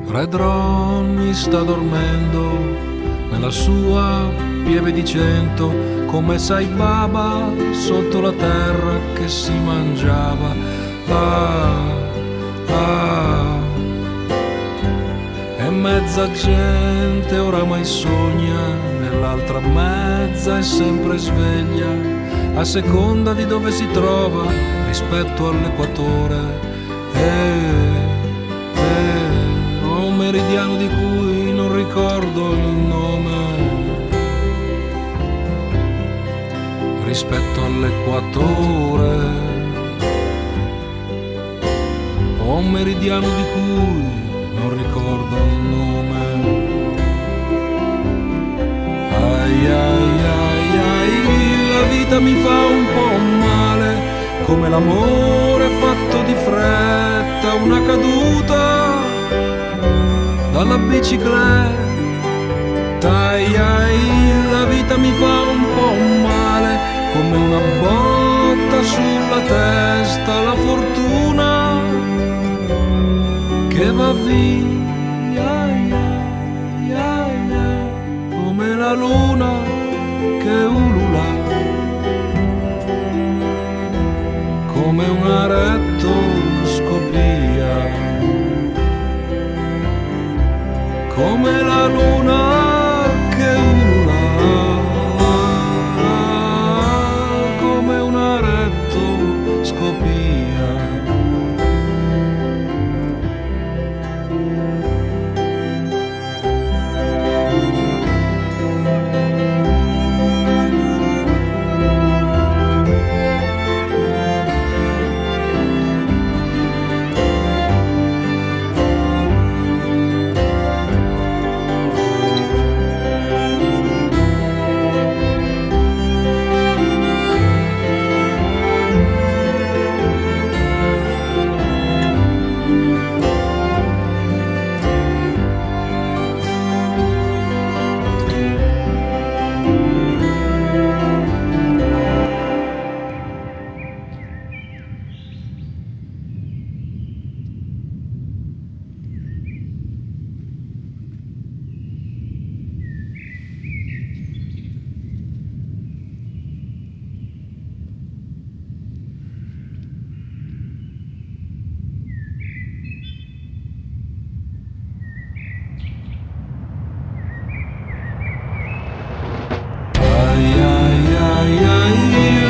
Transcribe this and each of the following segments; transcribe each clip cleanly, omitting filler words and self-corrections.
Red Ronnie sta dormendo nella sua pieve di cento, come Sai Baba sotto la terra che si mangiava. E mezza gente oramai sogna, nell'altra mezza è sempre sveglia, a seconda di dove si trova rispetto all'equatore. Un meridiano di cui non ricordo il nome, rispetto all'equatore. Ho un meridiano di cui non ricordo il nome. Ai ai ai ai, la vita mi fa un po' male, come l'amore fatto di fretta, una caduta dalla bicicletta. Ai ai, la vita mi fa un po' male, come una botta sulla testa, la fortuna che va via, ai ai ai ai, come la luna che ulula, come una rettoscopia, come la luna che ulula, come una rettoscopia.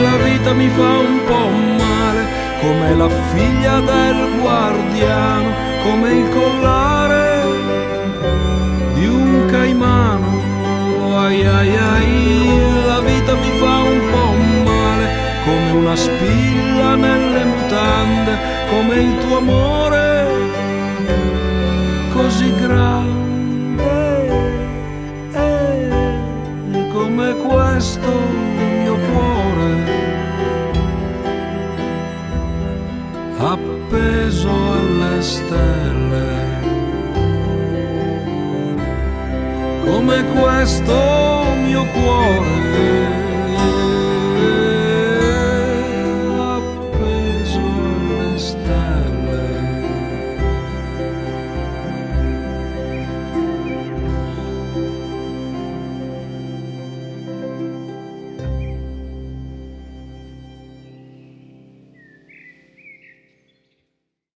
La vita mi fa un po' male, come la figlia del guardiano, come il collare di un caimano. Ai ai ai, la vita mi fa un po' male, come una spilla nelle mutande, come il tuo amore così grande, come questo mio cuore appeso alle stelle, come questo mio cuore